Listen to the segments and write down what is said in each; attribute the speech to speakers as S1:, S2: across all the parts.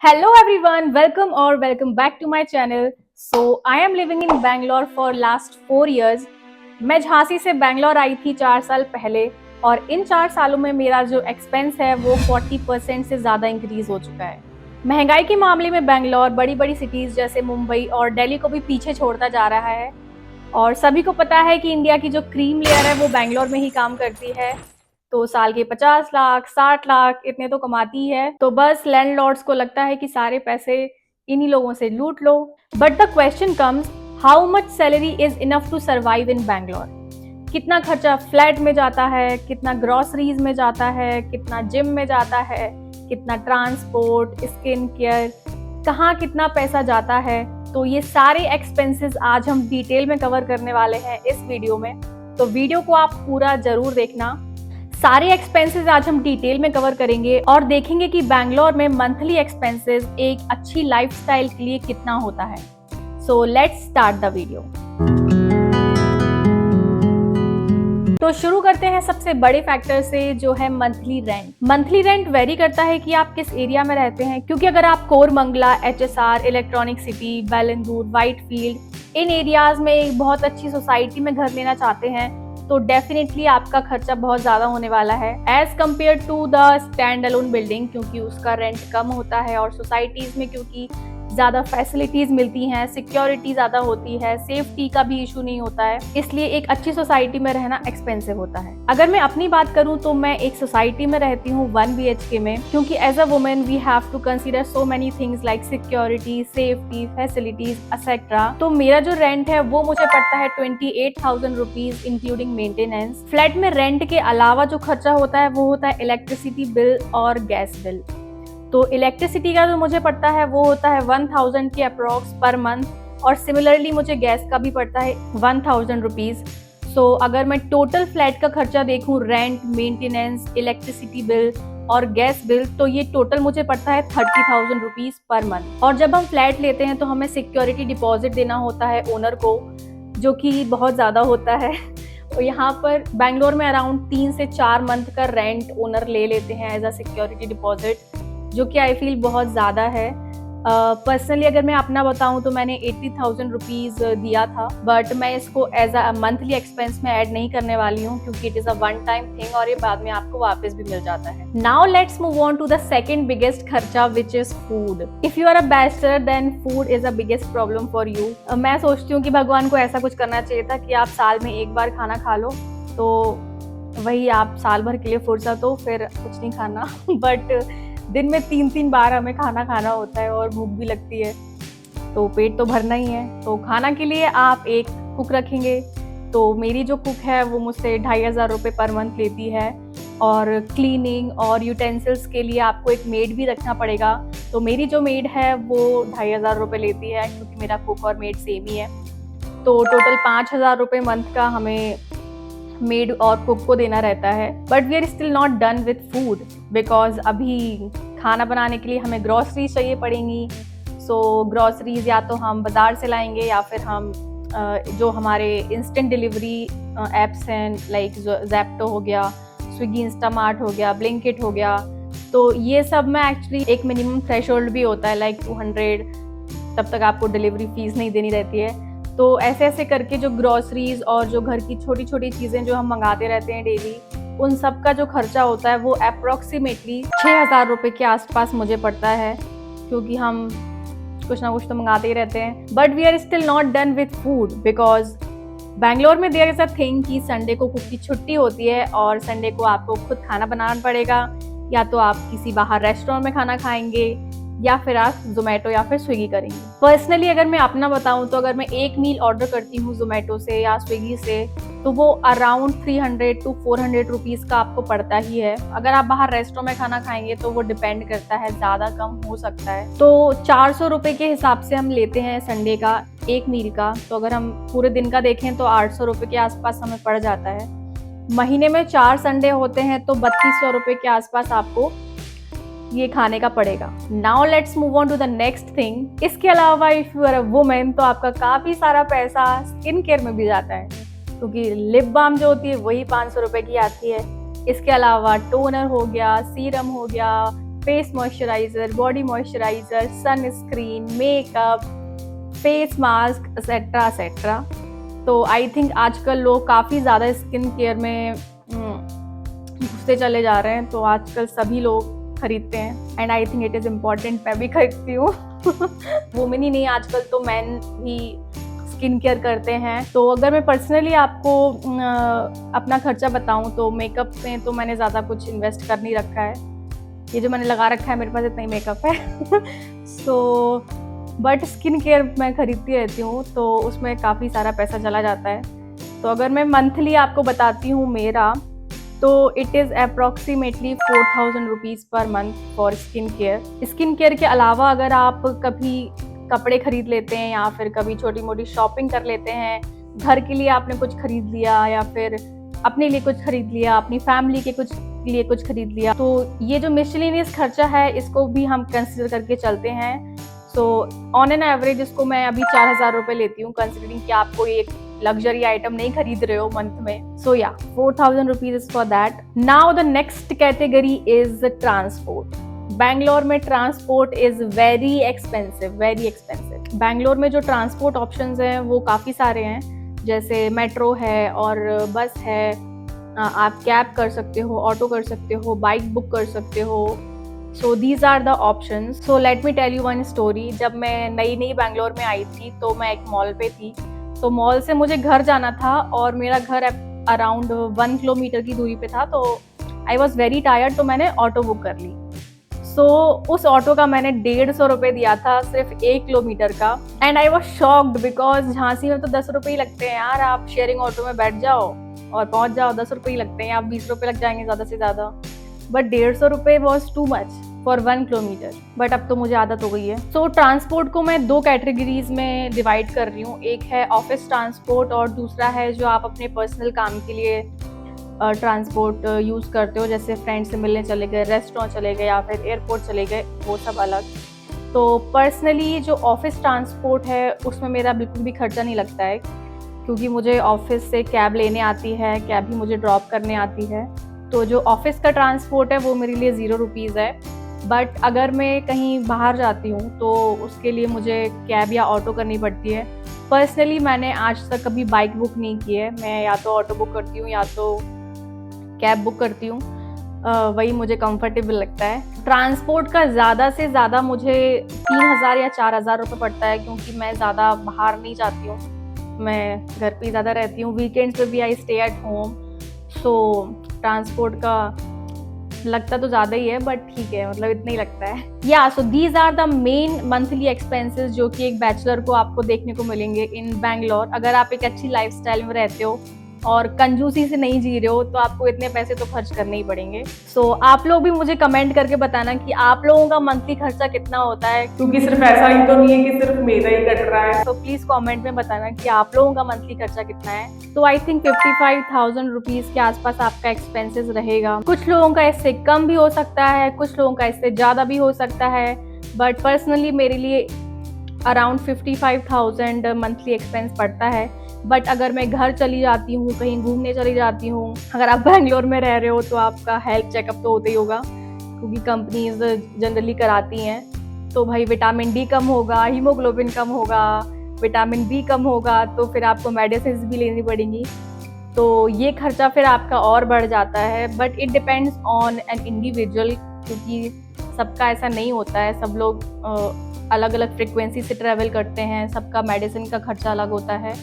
S1: Hello everyone, welcome back to my channel. So I am living in Bangalore for last 4 years. मैं झांसी से बैंगलोर आई थी 4 साल पहले और इन 4 सालों में मेरा जो एक्सपेंस है वो 40% से ज़्यादा इंक्रीज हो चुका है। महंगाई के मामले में बैंगलोर बड़ी बड़ी सिटीज़ जैसे मुंबई और दिल्ली को भी पीछे छोड़ता जा रहा है और सभी को पता है कि इंडिया की जो क्रीम लेयर है वो बैंगलोर में ही काम करती है। तो साल के 50 लाख 60 लाख इतने तो कमाती है, तो बस लैंडलॉर्ड्स को लगता है कि सारे पैसे इन्हीं लोगों से लूट लो। But the question comes, how much salary is enough to survive in Bangalore? कितना खर्चा फ्लैट में जाता है, कितना ग्रोसरीज में जाता है, कितना जिम में जाता है, कितना ट्रांसपोर्ट, स्किन केयर, कहाँ कितना पैसा जाता है। तो ये सारे एक्सपेंसेस आज हम डिटेल में कवर करने वाले हैं इस वीडियो में, तो वीडियो को आप पूरा जरूर देखना। सारे एक्सपेंसेस आज हम डिटेल में कवर करेंगे और देखेंगे कि बैंगलोर में मंथली एक्सपेंसेस एक अच्छी लाइफस्टाइल के लिए कितना होता है। So let's start the video. तो शुरू करते हैं सबसे बड़े फैक्टर से, जो है monthly rent. Monthly rent very करता है कि आप किस एरिया में रहते हैं, क्योंकि अगर आप Koramangala, HSR, electronic city, Bellandur, Whitefield इन एरियाज में एक बहुत अच्छी सोसाइटी में घर लेना चाहते हैं तो डेफिनेटली आपका खर्चा बहुत ज्यादा होने वाला है as compare to the standalone building, क्योंकि उसका रेंट कम होता है और सोसाइटीज में क्योंकि ज्यादा फैसिलिटीज मिलती हैं, सिक्योरिटी ज्यादा होती है, सेफ्टी का भी इशू नहीं होता है, इसलिए एक अच्छी सोसाइटी में रहना एक्सपेंसिव होता है। अगर मैं अपनी बात करूं तो मैं एक सोसाइटी में रहती हूं 1 BHK में, क्योंकि as a women we have to consider so many things like security, safety, facilities etcetera. तो मेरा जो रेंट है वो मुझे पड़ता है 28,000 रुपीज इंक्लूडिंग मेंटेनेंस। फ्लैट में रेंट के अलावा जो खर्चा होता है वो होता है इलेक्ट्रिसिटी बिल और गैस बिल। तो इलेक्ट्रिसिटी का जो मुझे पड़ता है वो होता है 1000 के अप्रॉक्स पर मंथ और सिमिलरली मुझे गैस का भी पड़ता है 1000 रुपीज। सो अगर मैं टोटल फ्लैट का खर्चा देखूं, रेंट, मेंटेनेंस, इलेक्ट्रिसिटी बिल और गैस बिल, तो ये टोटल मुझे पड़ता है 30,000 रुपीज पर मंथ। और जब हम फ्लैट लेते हैं तो हमें सिक्योरिटी डिपॉजिट देना होता है ओनर को, जो कि बहुत ज़्यादा होता है। तो यहाँ पर बैंगलोर में अराउंड 3 से 4 मंथ का रेंट ओनर ले लेते हैं एज अ सिक्योरिटी डिपॉजिट, जो कि आई फील बहुत ज़्यादा है। पर्सनली अगर मैं अपना बताऊं तो मैंने 80,000 रुपीज़ दिया था, बट मैं इसको एज अ मंथली एक्सपेंस में ऐड नहीं करने वाली हूँ क्योंकि it is a one time thing और ये बाद में आपको वापस भी मिल जाता है। Now let's move on to the second biggest खर्चा which is food. If you are a bachelor then food is a biggest problem for you. मैं सोचती हूँ कि भगवान को ऐसा कुछ करना चाहिए था कि आप साल में एक बार खाना खा लो, तो वही आप साल भर के लिए फुर्सत हो, फिर कुछ नहीं खाना। बट दिन में 3-3 बार हमें खाना खाना होता है और भूख भी लगती है, तो पेट तो भरना ही है। तो खाना के लिए आप एक कुक रखेंगे, तो मेरी जो कुक है वो मुझसे 2,500 रुपये पर मंथ लेती है और क्लीनिंग और यूटेंसिल्स के लिए आपको एक मेड भी रखना पड़ेगा। तो मेरी जो मेड है वो 2,500 रुपये लेती है, क्योंकि मेरा कुक और मेड सेम ही है। तो टोटल 5,000 रुपये मंथ का हमें मेड और कुक को देना रहता है। But we are still not done with food, because अभी खाना बनाने के लिए हमें ग्रॉसरीज चाहिए पड़ेंगी। सो ग्रॉसरीज या तो हम बाजार से लाएंगे या फिर हम जो हमारे इंस्टेंट डिलीवरी एप्स हैं लाइक ज़ेप्टो हो गया, स्विगी इंस्टामार्ट हो गया, ब्लिंकिट हो गया, तो ये सब में एक्चुअली एक मिनिमम थ्रेशोल्ड भी होता है लाइक 200, तब तक आपको डिलीवरी फीस नहीं देनी रहती है। तो ऐसे ऐसे करके जो ग्रॉसरीज और जो घर की छोटी छोटी चीज़ें जो हम मंगाते रहते हैं डेली, उन सब का जो खर्चा होता है वो अप्रॉक्सीमेटली 6,000 रुपये के आसपास मुझे पड़ता है, क्योंकि हम कुछ ना कुछ तो मंगाते ही रहते हैं। But we are still not done with food, because Bangalore में देयर इज अ थिंग कि संडे को कुक की छुट्टी होती है और संडे को आपको खुद खाना बनाना पड़ेगा, या तो आप किसी बाहर रेस्टोरेंट में खाना खाएंगे या फिर आप जोमेटो या फिर स्विगी करेंगे। पर्सनली अगर मैं अपना बताऊं तो अगर मैं एक मील ऑर्डर करती हूँ जोमेटो से या स्विगी से, तो वो अराउंड 300 to 400 रुपीज़ का आपको पड़ता ही है। अगर आप बाहर रेस्टोरेंट में खाना खाएंगे तो वो डिपेंड करता है, ज़्यादा कम हो सकता है। तो 400 रुपये के हिसाब से हम लेते हैं संडे का एक मील का, तो अगर हम पूरे दिन का देखें तो 800 रुपये के आसपास हमें पड़ जाता है। महीने में 4 संडे होते हैं तो 3200 रुपये के आसपास आपको ये खाने का पड़ेगा। Now let's move on to the next thing. इसके अलावा if you are a women तो आपका काफी सारा पैसा स्किन केयर में भी जाता है, क्योंकि लिप बाम जो होती है वही 500 रुपए की आती है। इसके अलावा टोनर हो गया, सीरम हो गया, face moisturiser, body moisturiser, sunscreen, makeup, face mask etcetera etcetera. तो आई थिंक आजकल लोग काफ़ी ज़्यादा स्किन केयर में घुसते चले जा रहे हैं, तो आजकल सभी लोग खरीदते हैं and I think it is important, मैं भी खरीदती हूँ। वुमेन ही नहीं, आजकल तो मैन भी स्किन केयर करते हैं। तो अगर मैं पर्सनली आपको अपना खर्चा बताऊं तो मेकअप में तो मैंने ज़्यादा कुछ इन्वेस्ट कर नहीं रखा है। ये जो मैंने लगा रखा है मेरे पास इतना ही मेकअप है। सो बट स्किन केयर मैं खरीदती रहती हूँ, तो उसमें काफ़ी सारा पैसा चला जाता है। तो अगर मैं मंथली आपको बताती हूँ मेरा, तो it is approximately 4000 rupees per month for skin care. Skin care के अलावा अगर आप कभी कपड़े खरीद लेते हैं या फिर कभी छोटी मोटी शॉपिंग कर लेते हैं, घर के लिए आपने कुछ खरीद लिया या फिर अपने लिए कुछ खरीद लिया, अपनी फैमिली के लिए कुछ खरीद लिया, तो ये जो मिसलेनियस खर्चा है इसको भी हम कंसिडर करके चलते हैं। सो ऑन एन एवरेज इसको मैं अभी 4000 रुपये लेती हूँ, कंसिडरिंग कि आपको एक लग्जरी आइटम नहीं खरीद रहे हो मंथ में। सो या 4000 rupees is for that. Now the next category is transport. Bangalore में transport is very expensive, very expensive. Bangalore में जो ट्रांसपोर्ट ऑप्शंस हैं वो काफ़ी सारे हैं, जैसे मेट्रो है और बस है, आप कैब कर सकते हो, ऑटो कर सकते हो, बाइक बुक कर सकते हो। So these are the options. So let me tell you one story. जब मैं नई बैंगलोर में आई थी तो मैं एक मॉल पे थी, तो मॉल से मुझे घर जाना था और मेरा घर अराउंड 1 किलोमीटर की दूरी पे था, तो आई वॉज वेरी टायर्ड, तो मैंने ऑटो बुक कर ली। सो उस ऑटो का मैंने 150 रुपये दिया था सिर्फ 1 किलोमीटर का, and I was shocked because Jhansi में तो 10 रुपये ही लगते हैं यार। आप शेयरिंग ऑटो में बैठ जाओ और पहुंच जाओ, 10 रुपये ही लगते हैं, आप 20 रुपये लग जाएंगे ज़्यादा से ज़्यादा, बट 150 रुपये was too much for 1 kilometre. But अब तो मुझे आदत हो गई है। सो ट्रांसपोर्ट को मैं 2 कैटेगरीज में डिवाइड कर रही हूँ। एक है ऑफिस ट्रांसपोर्ट और दूसरा है जो आप अपने पर्सनल काम के लिए ट्रांसपोर्ट यूज़ करते हो, जैसे फ्रेंड से मिलने चले गए, रेस्टोरेंट चले गए या फिर एयरपोर्ट चले गए, वो सब अलग। तो पर्सनली जो ऑफिस ट्रांसपोर्ट है उसमें मेरा बिल्कुल भी खर्चा नहीं लगता है, क्योंकि मुझे ऑफिस से कैब लेने आती है, कैब भी मुझे ड्रॉप करने आती है। तो जो ऑफिस का ट्रांसपोर्ट है वो मेरे लिए 0 रुपीज़ है। बट अगर मैं कहीं बाहर जाती हूँ तो उसके लिए मुझे कैब या ऑटो करनी पड़ती है। पर्सनली मैंने आज तक कभी बाइक बुक नहीं की है, मैं या तो ऑटो बुक करती हूँ या तो कैब बुक करती हूँ, वही मुझे कंफर्टेबल लगता है। ट्रांसपोर्ट का ज़्यादा से ज़्यादा मुझे 3000 या 4000 रुपये पड़ता है, क्योंकि मैं ज़्यादा बाहर नहीं जाती हूँ, मैं घर पे ज़्यादा रहती हूँ। वीकेंड्स पे भी I stay at home, so transport का लगता तो ज़्यादा ही है, बट ठीक है, मतलब इतना ही लगता है। या so these are the main monthly expenses जो कि एक बैचलर को आपको देखने को मिलेंगे इन बैंगलोर। अगर आप एक अच्छी लाइफस्टाइल में रहते हो और कंजूसी से नहीं जी रहे हो तो आपको इतने पैसे तो खर्च करने ही पड़ेंगे। सो आप लोग भी मुझे कमेंट करके बताना कि आप लोगों का मंथली खर्चा कितना होता है,
S2: क्योंकि सिर्फ ऐसा ही तो नहीं है कि सिर्फ मेरा ही कट रहा है।
S1: तो प्लीज कमेंट में बताना कि आप लोगों का मंथली खर्चा कितना है। तो आई थिंक 55,000 रुपीज के आसपास आपका एक्सपेंसेस रहेगा। कुछ लोगों का इससे कम भी हो सकता है, कुछ लोगों का इससे ज़्यादा भी हो सकता है, बट पर्सनली मेरे लिए अराउंड 55,000 मंथली एक्सपेंस पड़ता है। बट अगर मैं घर चली जाती हूँ, कहीं घूमने चली जाती हूँ, अगर आप बैंगलोर में रह रहे हो तो आपका हेल्थ चेकअप तो होता ही होगा, क्योंकि कंपनीज जनरली कराती हैं। तो भाई विटामिन डी कम होगा, हीमोग्लोबिन कम होगा, विटामिन बी कम होगा, तो फिर आपको मेडिसिन भी लेनी पड़ेंगी, तो ये खर्चा फिर आपका और बढ़ जाता है। But it depends on an individual, क्योंकि सबका ऐसा नहीं होता है, सब लोग अलग अलग फ्रिक्वेंसी से ट्रैवल करते हैं, सबका मेडिसिन का खर्चा अलग होता है।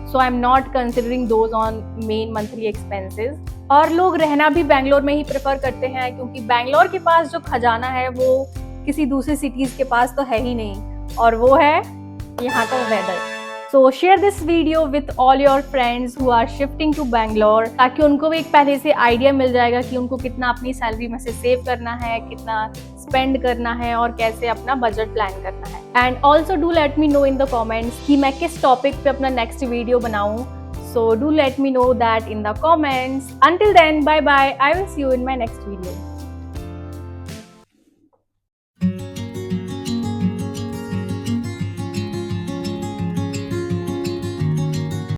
S1: So I am not considering those on main monthly expenses. और लोग रहना भी बैंगलोर में ही प्रेफर करते हैं, क्योंकि बैंगलोर के पास जो खजाना है वो किसी दूसरी सिटीज़ के पास तो है ही नहीं, और वो है यहाँ का weather. So share this video with all your friends who are shifting to Bangalore, ताकि उनको भी एक पहले से आइडिया मिल जाएगा कि उनको कितना अपनी सैलरी में से सेव करना है, कितना स्पेंड करना है और कैसे अपना बजट प्लान करना है। And also do let me know in the comments कि मैं किस टॉपिक पे अपना नेक्स्ट वीडियो बनाऊँ। So do let me know that in the comments. Until then, bye bye. I will see you in my next video.